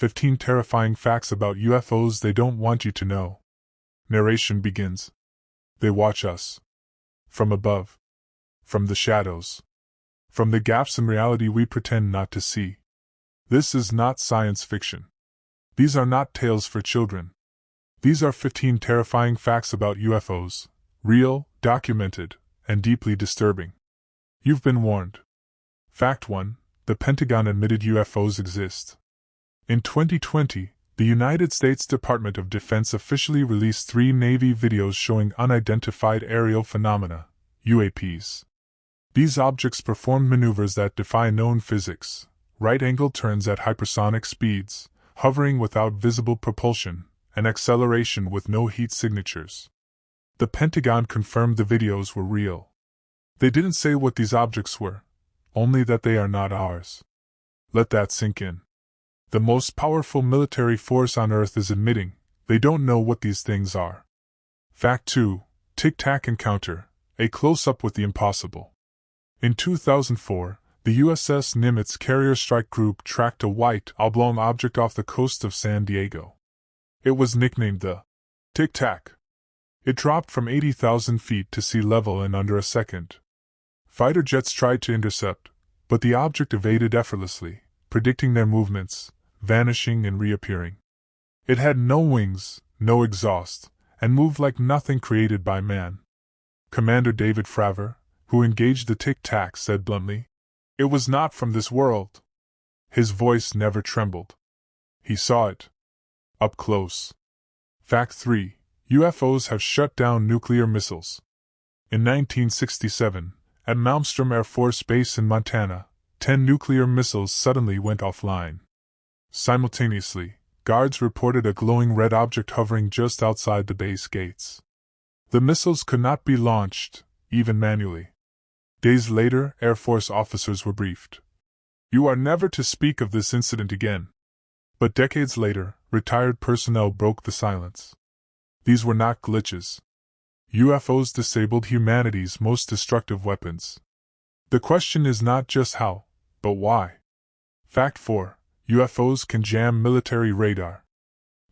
15 Terrifying Facts About UFOs They Don't Want You to Know. Narration begins. They watch us. From above. From the shadows. From the gaps in reality we pretend not to see. This is not science fiction. These are not tales for children. These are 15 terrifying facts about UFOs, real, documented, and deeply disturbing. You've been warned. Fact 1. The Pentagon admitted UFOs exist. In 2020, the United States Department of Defense officially released 3 Navy videos showing unidentified aerial phenomena, UAPs. These objects performed maneuvers that defy known physics, right-angle turns at hypersonic speeds, hovering without visible propulsion, and acceleration with no heat signatures. The Pentagon confirmed the videos were real. They didn't say what these objects were, only that they are not ours. Let that sink in. The most powerful military force on Earth is admitting they don't know what these things are. Fact 2. Tic-Tac Encounter, a close-up with the impossible. In 2004, the USS Nimitz Carrier Strike Group tracked a white, oblong object off the coast of San Diego. It was nicknamed the Tic-Tac. It dropped from 80,000 feet to sea level in under a second. Fighter jets tried to intercept, but the object evaded effortlessly, predicting their movements, vanishing and reappearing. It had no wings, no exhaust, and moved like nothing created by man. Commander David Fravor, who engaged the Tic-Tac, said bluntly, "It was not from this world." His voice never trembled. He saw it. Up close. Fact 3. UFOs have shut down nuclear missiles. In 1967, at Malmstrom Air Force Base in Montana, 10 nuclear missiles suddenly went offline. Simultaneously, guards reported a glowing red object hovering just outside the base gates. The missiles could not be launched, even manually. Days later, Air Force officers were briefed. "You are never to speak of this incident again." But decades later, retired personnel broke the silence. These were not glitches. UFOs disabled humanity's most destructive weapons. The question is not just how, but why. Fact 4. UFOs can jam military radar.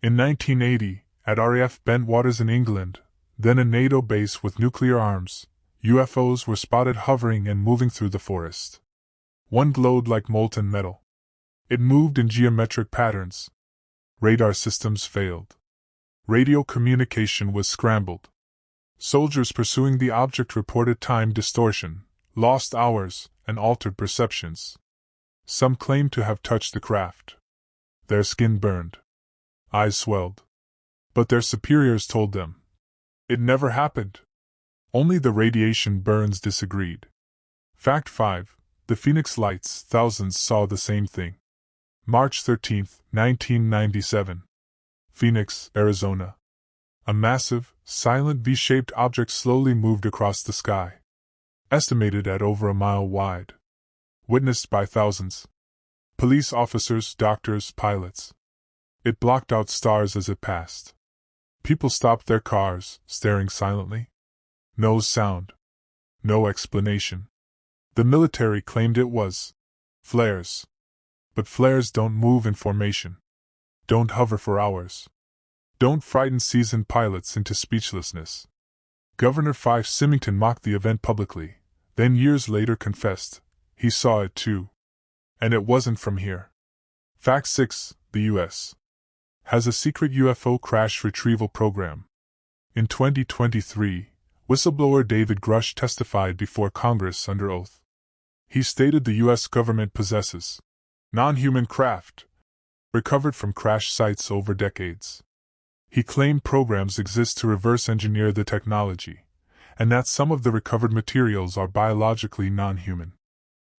In 1980, at RAF Bentwaters in England, then a NATO base with nuclear arms, UFOs were spotted hovering and moving through the forest. One glowed like molten metal. It moved in geometric patterns. Radar systems failed. Radio communication was scrambled. Soldiers pursuing the object reported time distortion, lost hours, and altered perceptions. Some claimed to have touched the craft. Their skin burned. Eyes swelled. But their superiors told them, "It never happened." Only the radiation burns disagreed. Fact 5. The Phoenix Lights. Thousands saw the same thing. March 13, 1997. Phoenix, Arizona. A massive, silent V-shaped object slowly moved across the sky. Estimated at over a mile wide. Witnessed by thousands. Police officers, doctors, pilots. It blocked out stars as it passed. People stopped their cars, staring silently. No sound. No explanation. The military claimed it was flares. But flares don't move in formation. Don't hover for hours. Don't frighten seasoned pilots into speechlessness. Governor Fife Symington mocked the event publicly, then years later confessed he saw it too. And it wasn't from here. Fact 6. The U.S. has a secret UFO crash retrieval program. In 2023, whistleblower David Grush testified before Congress under oath. He stated the U.S. government possesses non-human craft recovered from crash sites over decades. He claimed programs exist to reverse engineer the technology, and that some of the recovered materials are biologically non-human.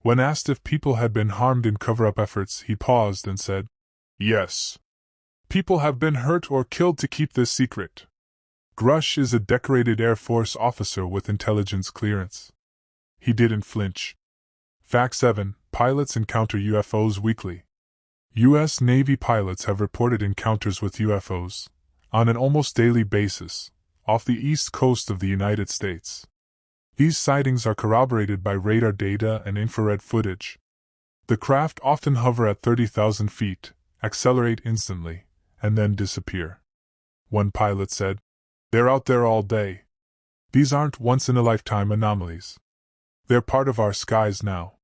When asked if people had been harmed in cover-up efforts, he paused and said, "Yes. People have been hurt or killed to keep this secret." Grush is a decorated Air Force officer with intelligence clearance. He didn't flinch. Fact 7. Pilots encounter UFOs weekly. U.S. Navy pilots have reported encounters with UFOs, on an almost daily basis, off the east coast of the United States. These sightings are corroborated by radar data and infrared footage. The craft often hover at 30,000 feet, accelerate instantly, and then disappear. One pilot said, "They're out there all day. These aren't once-in-a-lifetime anomalies. They're part of our skies now.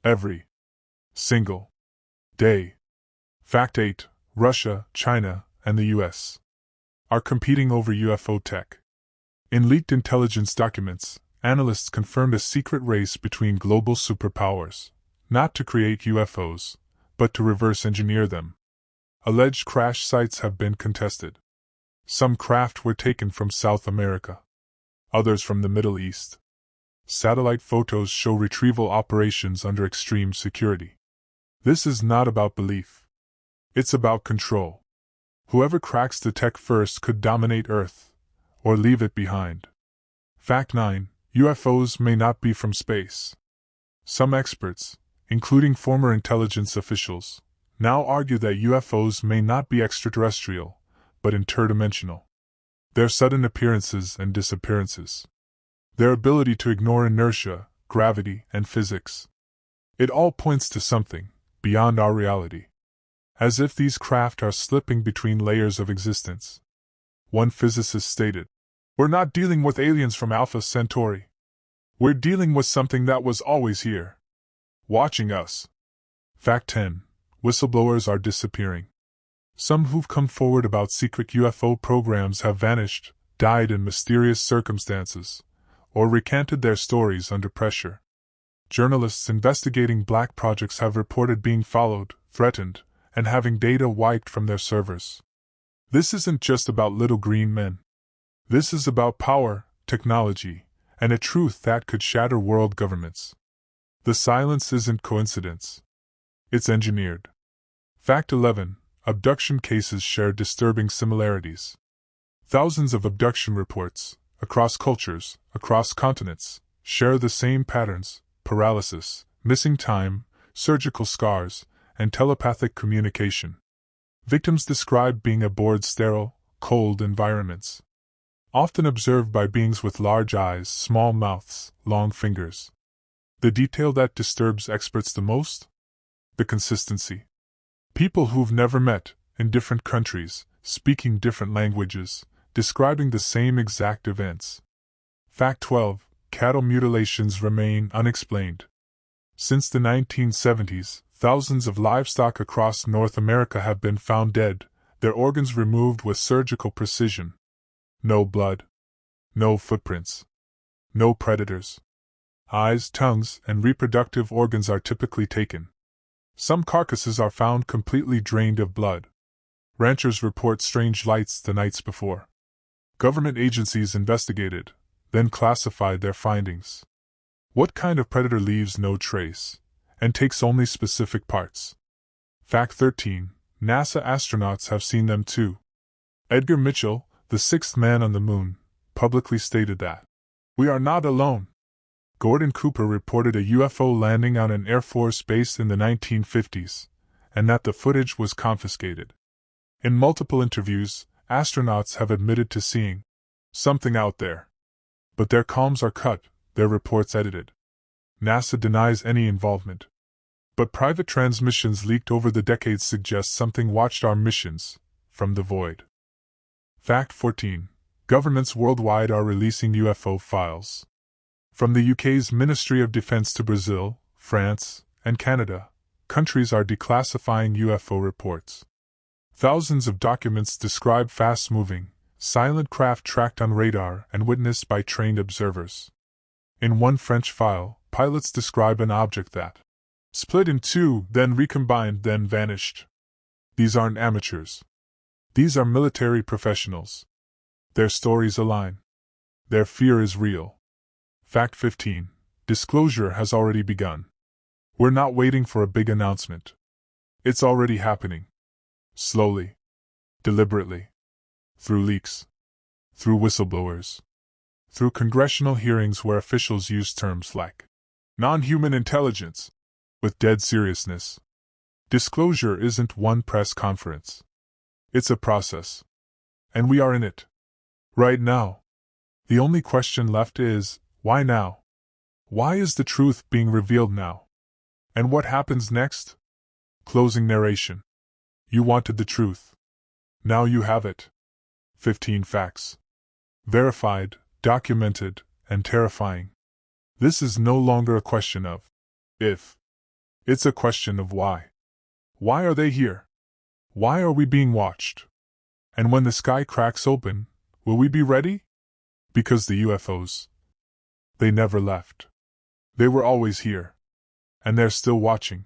Every single day." Fact 8. Russia, China, and the US are competing over UFO tech. In leaked intelligence documents, analysts confirmed a secret race between global superpowers, not to create UFOs, but to reverse engineer them. Alleged crash sites have been contested. Some craft were taken from South America, others from the Middle East. Satellite photos show retrieval operations under extreme security. This is not about belief. It's about control. Whoever cracks the tech first could dominate Earth, or leave it behind. Fact 9. UFOs may not be from space. Some experts, including former intelligence officials, now argue that UFOs may not be extraterrestrial, but interdimensional. Their sudden appearances and disappearances. Their ability to ignore inertia, gravity, and physics. It all points to something beyond our reality. As if these craft are slipping between layers of existence. One physicist stated, "We're not dealing with aliens from Alpha Centauri. We're dealing with something that was always here, watching us." Fact 10. Whistleblowers are disappearing. Some who've come forward about secret UFO programs have vanished, died in mysterious circumstances, or recanted their stories under pressure. Journalists investigating black projects have reported being followed, threatened, and having data wiped from their servers. This isn't just about little green men. This is about power, technology, and a truth that could shatter world governments. The silence isn't coincidence. It's engineered. Fact 11. Abduction cases share disturbing similarities. Thousands of abduction reports, across cultures, across continents, share the same patterns: paralysis, missing time, surgical scars, and telepathic communication. Victims describe being aboard sterile, cold environments, often observed by beings with large eyes, small mouths, long fingers. The detail that disturbs experts the most? The consistency. People who've never met, in different countries, speaking different languages, describing the same exact events. Fact 12. Cattle mutilations remain unexplained. Since the 1970s, thousands of livestock across North America have been found dead, their organs removed with surgical precision. No blood. No footprints. No predators. Eyes, tongues, and reproductive organs are typically taken. Some carcasses are found completely drained of blood. Ranchers report strange lights the nights before. Government agencies investigated, then classified their findings. What kind of predator leaves no trace, and takes only specific parts? Fact 13. NASA astronauts have seen them too. Edgar Mitchell, the sixth man on the moon, publicly stated that, "We are not alone." Gordon Cooper reported a UFO landing on an Air Force base in the 1950s, and that the footage was confiscated. In multiple interviews, astronauts have admitted to seeing something out there. But their comms are cut, their reports edited. NASA denies any involvement. But private transmissions leaked over the decades suggest something watched our missions, from the void. Fact 14. Governments worldwide are releasing UFO files. From the UK's Ministry of Defence to Brazil, France, and Canada, countries are declassifying UFO reports. Thousands of documents describe fast-moving, silent craft tracked on radar and witnessed by trained observers. In one French file, pilots describe an object that split in two, then recombined, then vanished. These aren't amateurs. These are military professionals. Their stories align. Their fear is real. Fact 15. Disclosure has already begun. We're not waiting for a big announcement. It's already happening. Slowly. Deliberately. Through leaks. Through whistleblowers. Through congressional hearings where officials use terms like non-human intelligence with dead seriousness. Disclosure isn't one press conference. It's a process. And we are in it. Right now. The only question left is, why now? Why is the truth being revealed now? And what happens next? Closing narration. You wanted the truth. Now you have it. 15 facts. Verified, documented, and terrifying. This is no longer a question of if. It's a question of why. Why are they here? Why are we being watched? And when the sky cracks open, will we be ready? Because the UFOs, they never left. They were always here. And they're still watching.